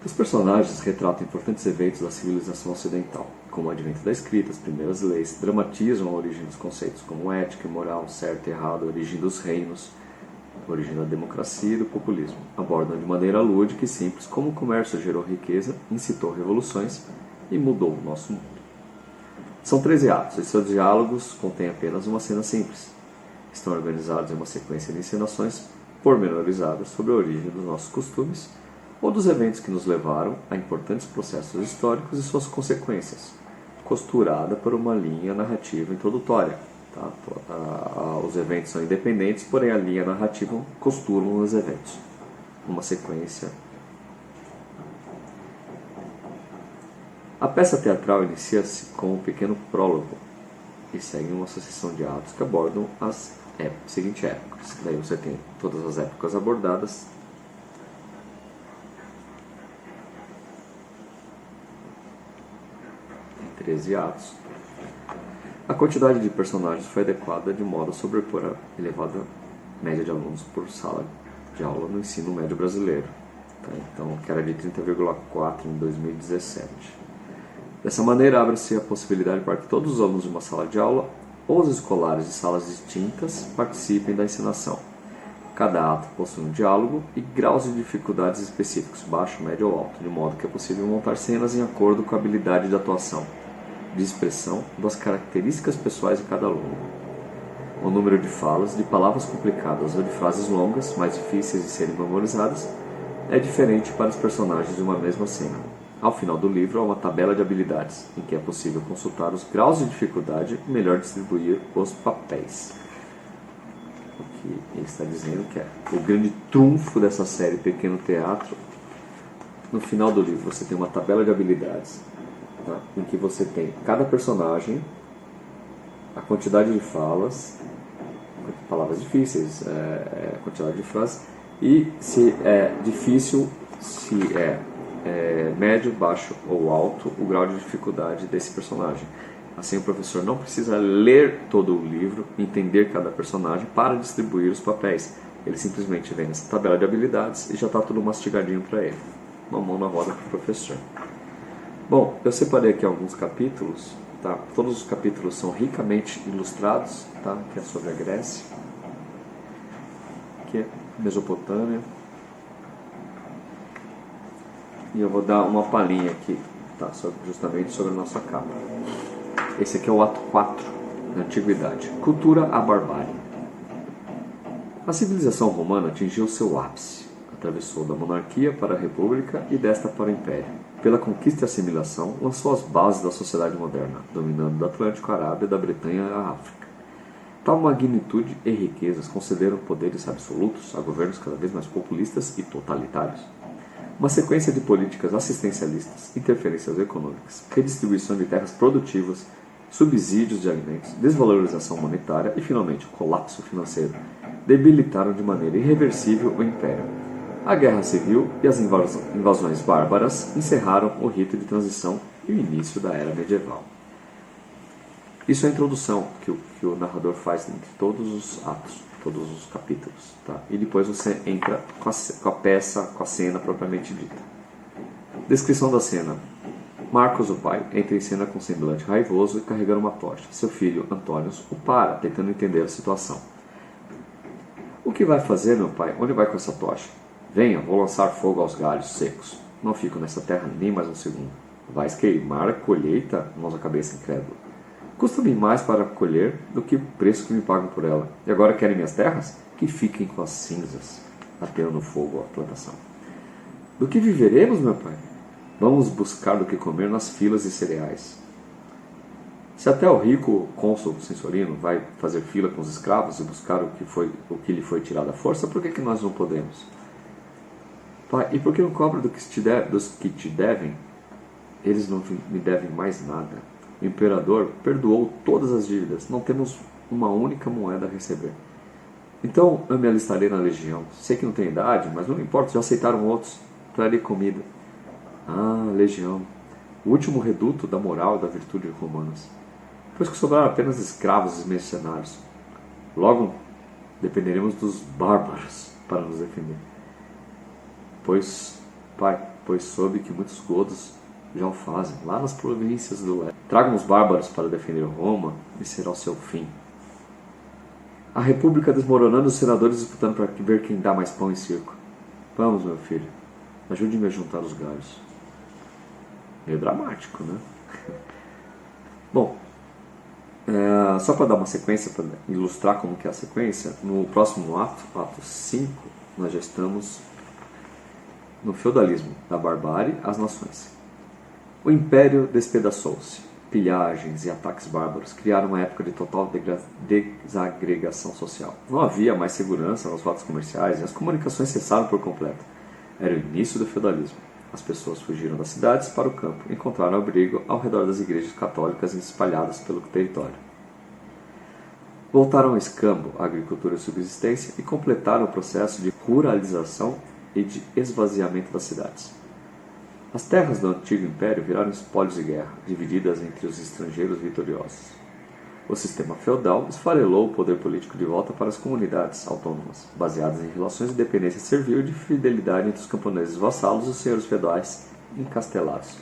Os personagens retratam importantes eventos da civilização ocidental, como o advento da escrita, as primeiras leis, dramatizam a origem dos conceitos como ética e moral, certo e errado, a origem dos reinos, a origem da democracia e do populismo. Abordam de maneira lúdica e simples como o comércio gerou riqueza, incitou revoluções e mudou o nosso mundo. São 13 atos, e seus diálogos contêm apenas uma cena simples. Estão organizados em uma sequência de encenações pormenorizadas sobre a origem dos nossos costumes ou dos eventos que nos levaram a importantes processos históricos e suas consequências, costurada por uma linha narrativa introdutória. Tá? Os eventos são independentes, porém a linha narrativa costura os eventos. Uma sequência. A peça teatral inicia-se com um pequeno prólogo e segue uma sucessão de atos que abordam as seguintes épocas. Daí você tem todas as épocas abordadas. Em 13 atos. A quantidade de personagens foi adequada de modo a sobrepor a elevada média de alunos por sala de aula no ensino médio brasileiro. Tá? Então, que era de 30,4 em 2017. Dessa maneira, abre-se a possibilidade para que todos os alunos de uma sala de aula ou os escolares de salas distintas participem da encenação. Cada ato possui um diálogo e graus de dificuldades específicos, baixo, médio ou alto, de modo que é possível montar cenas em acordo com a habilidade de atuação, de expressão das características pessoais de cada aluno. O número de falas, de palavras complicadas ou de frases longas, mais difíceis de serem memorizadas, é diferente para os personagens de uma mesma cena. Ao final do livro há uma tabela de habilidades, em que é possível consultar os graus de dificuldade e melhor distribuir os papéis. O que ele está dizendo que é o grande trunfo dessa série Pequeno Teatro. No final do livro você tem uma tabela de habilidades, tá? Em que você tem cada personagem, a quantidade de falas, palavras difíceis, a quantidade de frases, e se é difícil, se é médio, baixo ou alto, o grau de dificuldade desse personagem. Assim o professor não precisa ler todo o livro, entender cada personagem para distribuir os papéis. Ele simplesmente vem nessa tabela de habilidades e já está tudo mastigadinho para ele. Uma mão na roda para o professor. Bom, eu separei aqui alguns capítulos. Tá? Todos os capítulos são ricamente ilustrados, tá? Que é sobre a Grécia, que é Mesopotâmia. E eu vou dar uma palhinha aqui, tá? Justamente sobre a nossa capa. Esse aqui é o ato 4 da Antiguidade. Cultura à barbárie. A civilização romana atingiu seu ápice. Atravessou da monarquia para a república e desta para o império. Pela conquista e assimilação, lançou as bases da sociedade moderna, dominando do Atlântico, a Arábia, da Bretanha à África. Tal magnitude e riquezas concederam poderes absolutos a governos cada vez mais populistas e totalitários. Uma sequência de políticas assistencialistas, interferências econômicas, redistribuição de terras produtivas, subsídios de alimentos, desvalorização monetária e, finalmente, o colapso financeiro debilitaram de maneira irreversível o império. A guerra civil e as invasões bárbaras encerraram o rito de transição e o início da era medieval. Isso é a introdução que o narrador faz entre todos os atos, todos os capítulos. Tá? E depois você entra com a peça, com a cena propriamente dita. Descrição da cena. Marcos, o pai, entra em cena com semblante raivoso e carregando uma tocha. Seu filho, Antônio, o para, tentando entender a situação. O que vai fazer, meu pai? Onde vai com essa tocha? Venha, vou lançar fogo aos galhos secos. Não fico nessa terra nem mais um segundo. Vais queimar a colheita? Nossa cabeça incrédula. Custa-me mais para colher do que o preço que me pagam por ela. E agora querem minhas terras? Que fiquem com as cinzas, ateando fogo à plantação. Do que viveremos, meu pai? Vamos buscar do que comer nas filas de cereais. Se até o rico cônsul Censorino vai fazer fila com os escravos e buscar o que lhe foi tirado à força, por que nós não podemos? Pai, e por que não cobra dos que te devem? Eles não me devem mais nada. O imperador perdoou todas as dívidas. Não temos uma única moeda a receber. Então eu me alistarei na legião. Sei que não tem idade, mas não me importa, já aceitaram outros. Trarei comida. Ah, legião. O último reduto da moral e da virtude romanas. Pois que sobraram apenas escravos e mercenários. Logo, dependeremos dos bárbaros para nos defender. Pois soube que muitos godos já o fazem, lá nas províncias do leste. Tragam os bárbaros para defender Roma e será o seu fim. A república desmoronando, os senadores disputando para ver quem dá mais pão em circo. Vamos, meu filho, ajude-me a juntar os galhos. Meio dramático, né? Bom, Só para dar uma sequência, para ilustrar como que é a sequência, no próximo ato, ato 5, nós já estamos no feudalismo, da barbárie às nações. O império despedaçou-se. Pilhagens e ataques bárbaros criaram uma época de total desagregação social. Não havia mais segurança nas rotas comerciais e as comunicações cessaram por completo. Era o início do feudalismo. As pessoas fugiram das cidades para o campo e encontraram abrigo ao redor das igrejas católicas espalhadas pelo território. Voltaram ao escambo, à agricultura e subsistência e completaram o processo de ruralização e de esvaziamento das cidades. As terras do antigo império viraram espólios de guerra, divididas entre os estrangeiros vitoriosos. O sistema feudal esfarelou o poder político de volta para as comunidades autônomas, baseadas em relações de dependência servil e de fidelidade entre os camponeses vassalos e os senhores feudais encastelados.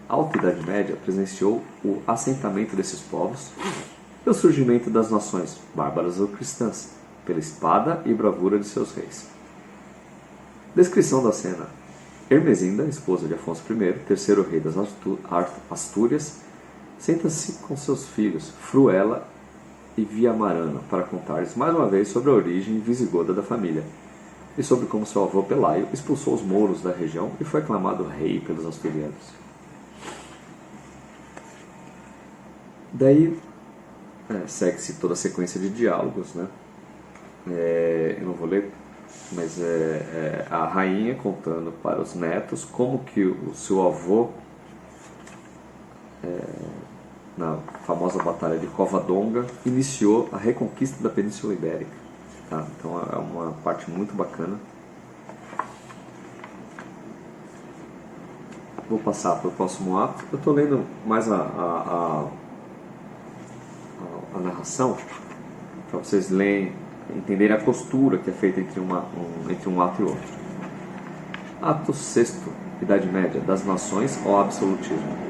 A Alta Idade Média presenciou o assentamento desses povos e o surgimento das nações bárbaras ou cristãs, pela espada e bravura de seus reis. Descrição da cena. Hermesinda, esposa de Afonso I, terceiro rei das Astúrias, senta-se com seus filhos, Fruela e Viamarana, para contar-lhes mais uma vez sobre a origem visigoda da família e sobre como seu avô Pelaio expulsou os mouros da região e foi aclamado rei pelos asturianos. Daí segue-se toda a sequência de diálogos, né? Eu não vou ler, mas a rainha contando para os netos como que o seu avô, na famosa batalha de Covadonga, iniciou a reconquista da Península Ibérica. Tá? Então é uma parte muito bacana. Vou passar para o próximo ato. Eu estou lendo mais a narração para vocês lerem, entenderem a costura que é feita entre um ato e outro. Ato 6, Idade Média, das nações ao absolutismo.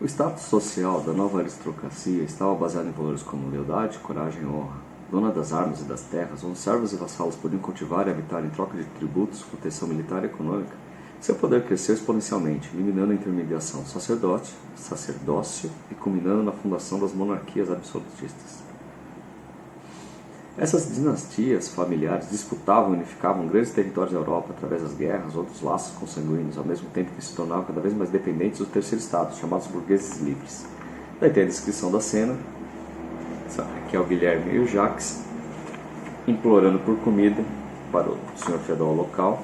O status social da nova aristocracia estava baseado em valores como lealdade, coragem e honra. Dona das armas e das terras, onde servos e vassalos podiam cultivar e habitar em troca de tributos, proteção militar e econômica, seu poder cresceu exponencialmente, eliminando a intermediação sacerdócio e culminando na fundação das monarquias absolutistas. Essas dinastias familiares disputavam e unificavam grandes territórios da Europa através das guerras ou dos laços consanguíneos, ao mesmo tempo que se tornavam cada vez mais dependentes do terceiro estado, chamados burgueses livres. Daí tem a descrição da cena, que é o Guilherme e o Jacques implorando por comida para o senhor feudal local.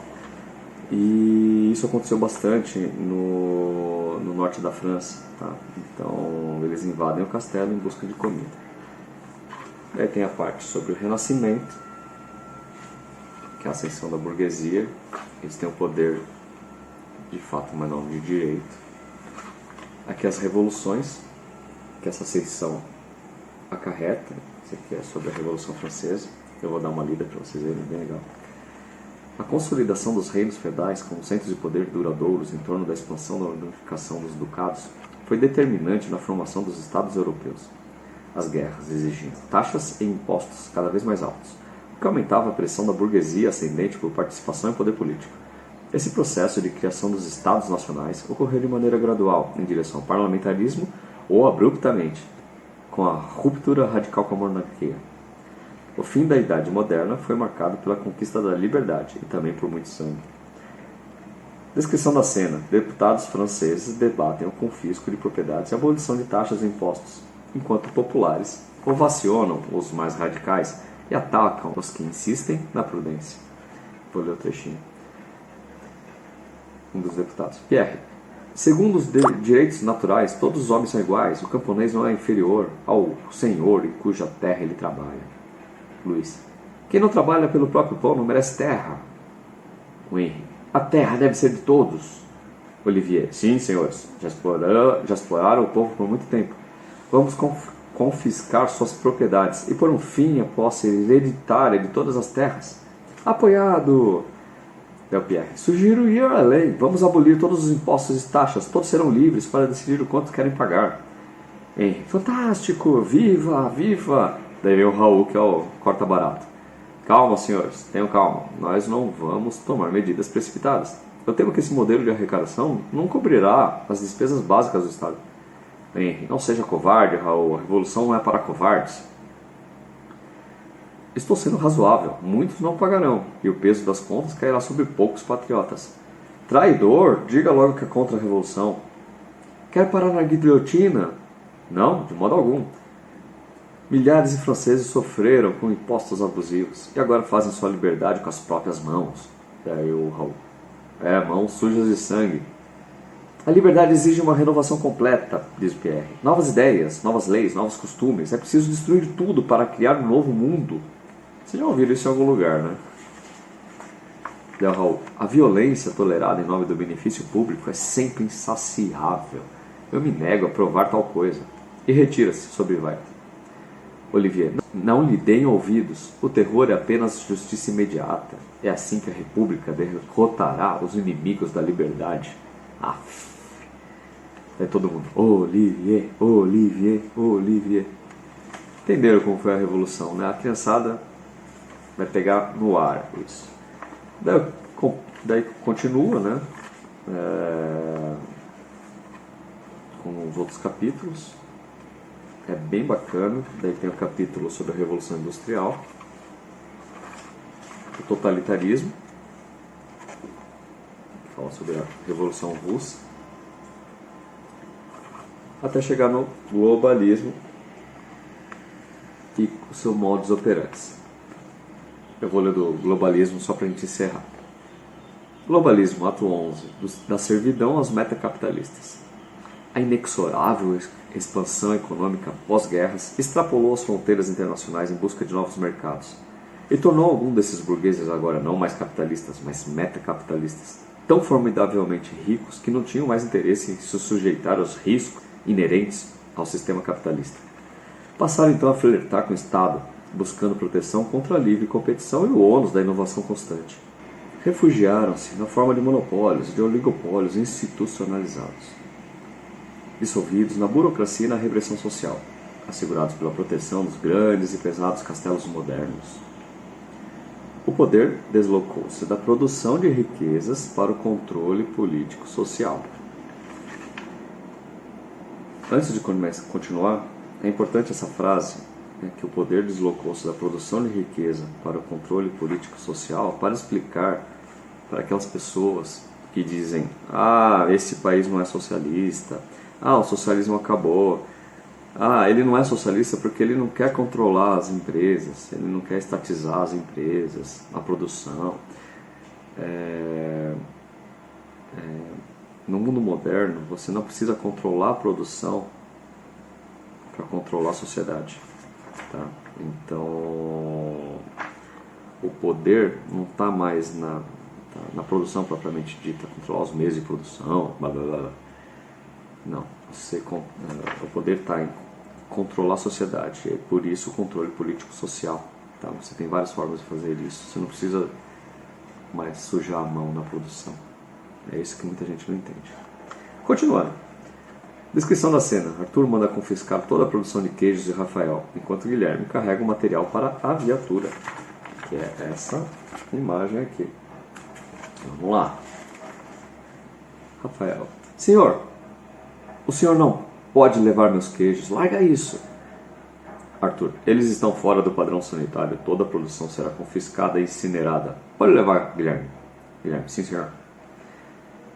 E isso aconteceu bastante no norte da França. Tá? Então eles invadem o castelo em busca de comida. Aí tem a parte sobre o Renascimento, que é a ascensão da burguesia. Eles têm um poder, de fato, mas não de direito. Aqui as revoluções, que essa ascensão acarreta. Isso aqui é sobre a Revolução Francesa. Eu vou dar uma lida para vocês verem, bem legal. A consolidação dos reinos feudais como centros de poder duradouros em torno da expansão da unificação dos ducados foi determinante na formação dos estados europeus. As guerras exigiam taxas e impostos cada vez mais altos, o que aumentava a pressão da burguesia ascendente por participação em poder político. Esse processo de criação dos estados nacionais ocorreu de maneira gradual, em direção ao parlamentarismo ou abruptamente, com a ruptura radical com a monarquia. O fim da Idade Moderna foi marcado pela conquista da liberdade e também por muito sangue. Descrição da cena. Deputados franceses debatem o confisco de propriedades e a abolição de taxas e impostos, enquanto populares ovacionam os mais radicais e atacam os que insistem na prudência. Vou ler o trechinho. Um dos deputados. Pierre. Segundo os direitos naturais, todos os homens são iguais. O camponês não é inferior ao senhor em cuja terra ele trabalha. Luiz. Quem não trabalha pelo próprio pão não merece terra. O Henry. A terra deve ser de todos. Olivier. Sim, senhores. Já exploraram o povo por muito tempo. Vamos confiscar suas propriedades e pôr um fim à posse hereditária de todas as terras. Apoiado. Del Pierre. Sugiro ir além. Vamos abolir todos os impostos e taxas. Todos serão livres para decidir o quanto querem pagar. Henry. Fantástico. Viva, viva. Daí vem o Raul, que é o corta-barato. Calma, senhores, tenham calma. Nós não vamos tomar medidas precipitadas. Eu temo que esse modelo de arrecadação não cobrirá as despesas básicas do Estado. Henry, não seja covarde, Raul. A revolução não é para covardes. Estou sendo razoável. Muitos não pagarão, e o peso das contas cairá sobre poucos patriotas. Traidor, diga logo que é contra a revolução. Quer parar na guilhotina? Não, de modo algum. Milhares de franceses sofreram com impostos abusivos e agora fazem sua liberdade com as próprias mãos. E aí o Raul. Mãos sujas de sangue. A liberdade exige uma renovação completa, diz Pierre. Novas ideias, novas leis, novos costumes. É preciso destruir tudo para criar um novo mundo. Vocês já ouviram isso em algum lugar, né? Del Raul. A violência tolerada em nome do benefício público é sempre insaciável. Eu me nego a provar tal coisa. E retira-se, sobrevive. Olivier. Não lhe deem ouvidos. O terror é apenas justiça imediata. É assim que a República derrotará os inimigos da liberdade. Aff. É todo mundo. Olivier, Olivier, Olivier. Entenderam como foi a revolução, né? A criançada vai pegar no ar isso. Daí continua, né? Com os outros capítulos. É bem bacana. Daí tem o capítulo sobre a Revolução Industrial, o totalitarismo, que fala sobre a Revolução Russa, até chegar no globalismo e o seu modus operandi. Eu vou ler do globalismo só para a gente encerrar. Globalismo, ato 11, da servidão aos metacapitalistas. A inexorável expansão econômica pós-guerras extrapolou as fronteiras internacionais em busca de novos mercados e tornou algum desses burgueses agora não mais capitalistas, mas metacapitalistas, tão formidavelmente ricos que não tinham mais interesse em se sujeitar aos riscos inerentes ao sistema capitalista. Passaram então a flertar com o Estado, buscando proteção contra a livre competição e o ônus da inovação constante. Refugiaram-se na forma de monopólios, de oligopólios institucionalizados, dissolvidos na burocracia e na repressão social, assegurados pela proteção dos grandes e pesados castelos modernos. O poder deslocou-se da produção de riquezas para o controle político-social. Antes de continuar, é importante essa frase, que o poder deslocou-se da produção de riqueza para o controle político-social, para explicar para aquelas pessoas que dizem: esse país não é socialista, o socialismo acabou, ele não é socialista porque ele não quer controlar as empresas, ele não quer estatizar as empresas, a produção. No mundo moderno, você não precisa controlar a produção para controlar a sociedade. Tá? Então, o poder não está mais na produção propriamente dita, controlar os meios de produção, blá blá blá. Não, o poder está em controlar a sociedade, e por isso o controle político-social. Tá? Você tem várias formas de fazer isso, você não precisa mais sujar a mão na produção. É isso que muita gente não entende. Continuando. Descrição da cena. Arthur manda confiscar toda a produção de queijos de Rafael, enquanto Guilherme carrega o material para a viatura, que é essa imagem aqui. Vamos lá. Rafael. Senhor, o senhor não pode levar meus queijos. Larga isso. Arthur. Eles estão fora do padrão sanitário. Toda a produção será confiscada e incinerada. Pode levar, Guilherme. Guilherme. Sim, senhor.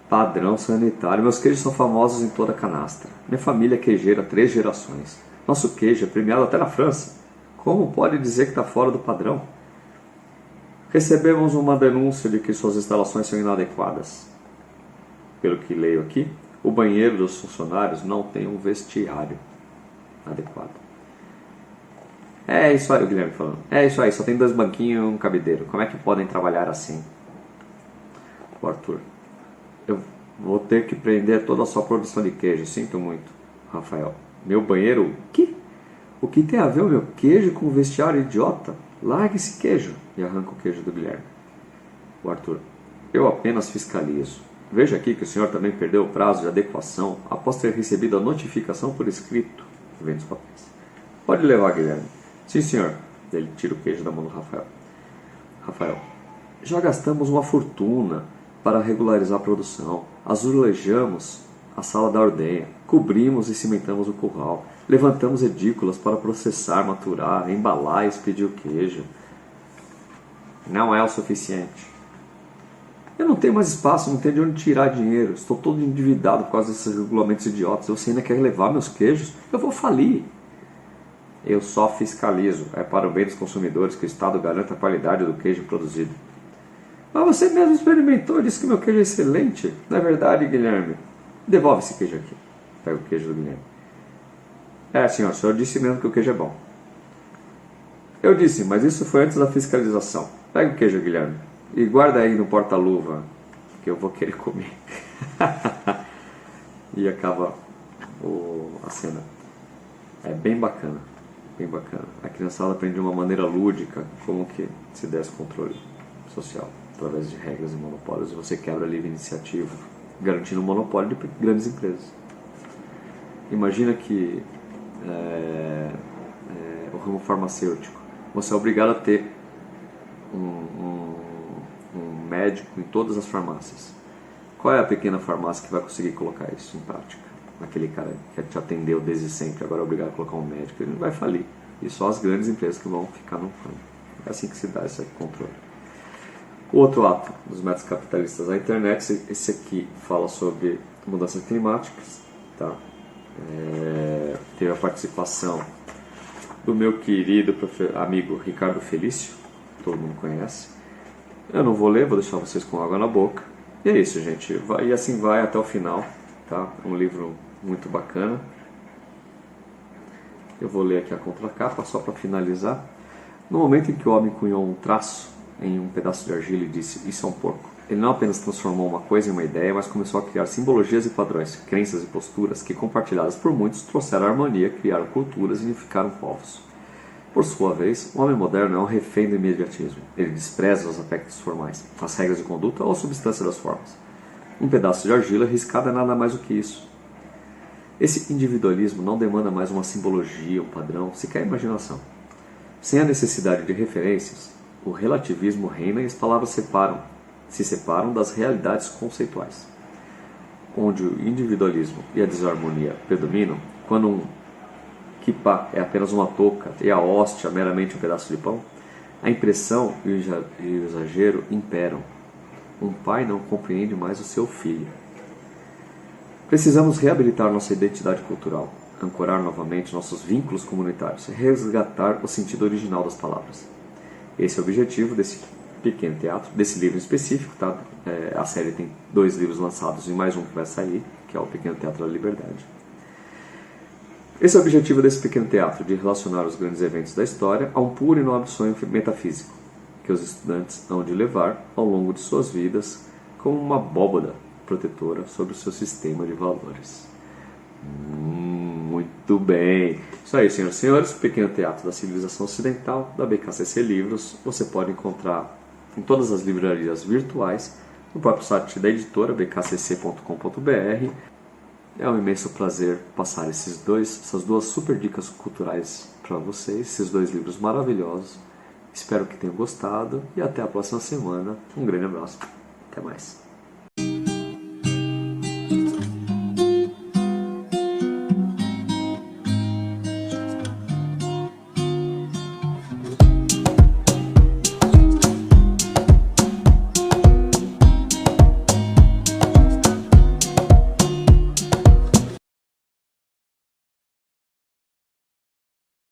Padrão sanitário. Meus queijos são famosos em toda a canastra. Minha família é queijeira há 3 gerações. Nosso queijo é premiado até na França. Como pode dizer que está fora do padrão? Recebemos uma denúncia de que suas instalações são inadequadas. Pelo que leio aqui, o banheiro dos funcionários não tem um vestiário adequado. É isso aí, o Guilherme falando. É isso aí, só tem 2 banquinhos e um cabideiro. Como é que podem trabalhar assim? O Arthur. Eu vou ter que prender toda a sua produção de queijo. Sinto muito. Rafael. Meu banheiro? O quê? O que tem a ver o meu queijo com o vestiário idiota? Largue esse queijo. E arranca o queijo do Guilherme. O Arthur. Eu apenas fiscalizo. Veja aqui que o senhor também perdeu o prazo de adequação após ter recebido a notificação por escrito. Vem dos papéis. Pode levar, Guilherme. Sim, senhor. Ele tira o queijo da mão do Rafael. Rafael. Já gastamos uma fortuna. para regularizar a produção, azulejamos a sala da ordenha, cobrimos e cimentamos o curral, levantamos edículas para processar, maturar, embalar e expedir o queijo. Não é o suficiente. Eu não tenho mais espaço, não tenho de onde tirar dinheiro, estou todo endividado por causa desses regulamentos idiotas. Você ainda quer levar meus queijos? Eu vou falir. Eu só fiscalizo. É para o bem dos consumidores que o Estado garanta a qualidade do queijo produzido. Mas você mesmo experimentou e disse que meu queijo é excelente. Não é verdade, Guilherme? Devolve esse queijo aqui. Pega o queijo do Guilherme. Senhor, o senhor disse mesmo que o queijo é bom. Eu disse, mas isso foi antes da fiscalização. Pega o queijo, Guilherme, e guarda aí no porta-luva, que eu vou querer comer. E acaba a cena. É bem bacana, bem bacana. A criançada aprende de uma maneira lúdica como que se desse controle social, através de regras e monopólios, e você quebra a livre iniciativa, garantindo o monopólio de grandes empresas. Imagina que o ramo farmacêutico, você é obrigado a ter um médico em todas as farmácias. Qual é a pequena farmácia que vai conseguir colocar isso em prática? Aquele cara que te atendeu desde sempre, agora é obrigado a colocar um médico, ele não vai falir. E só as grandes empresas que vão ficar no fundo. É assim que se dá esse controle. O outro ato dos métodos capitalistas da internet, esse aqui fala sobre mudanças climáticas, tá? Teve a participação do meu querido amigo Ricardo Felício, todo mundo conhece. Eu não vou ler, vou deixar vocês com água na boca. E é isso, gente. E assim vai até o final, tá? Um livro muito bacana. Eu vou ler aqui a contracapa só para finalizar. No momento em que o homem cunhou um traço em um pedaço de argila e disse, isso é um porco, ele não apenas transformou uma coisa em uma ideia, mas começou a criar simbologias e padrões, crenças e posturas que, compartilhadas por muitos, trouxeram harmonia, criaram culturas e unificaram povos. Por sua vez, o homem moderno é um refém do imediatismo. Ele despreza os aspectos formais, as regras de conduta ou a substância das formas. Um pedaço de argila riscado é nada mais do que isso. Esse individualismo não demanda mais uma simbologia, um padrão, sequer imaginação. Sem a necessidade de referências, o relativismo reina e as palavras se separam das realidades conceituais. Onde o individualismo e a desarmonia predominam, quando um kippah é apenas uma touca e a hóstia meramente um pedaço de pão, a impressão e o exagero imperam. Um pai não compreende mais o seu filho. Precisamos reabilitar nossa identidade cultural, ancorar novamente nossos vínculos comunitários, resgatar o sentido original das palavras. Esse é o objetivo desse pequeno teatro, desse livro específico, tá? A série tem 2 livros lançados e mais um que vai sair, que é o Pequeno Teatro da Liberdade. Esse é o objetivo desse pequeno teatro, de relacionar os grandes eventos da história a um puro e nobre sonho metafísico, que os estudantes hão de levar ao longo de suas vidas como uma abóbada protetora sobre o seu sistema de valores. Muito bem! Isso aí, senhoras e senhores, Pequeno Teatro da Civilização Ocidental, da BKCC Livros. Você pode encontrar em todas as livrarias virtuais, no próprio site da editora, bkcc.com.br. É um imenso prazer passar essas 2 super dicas culturais para vocês, esses 2 livros maravilhosos. Espero que tenham gostado e até a próxima semana. Um grande abraço. Até mais.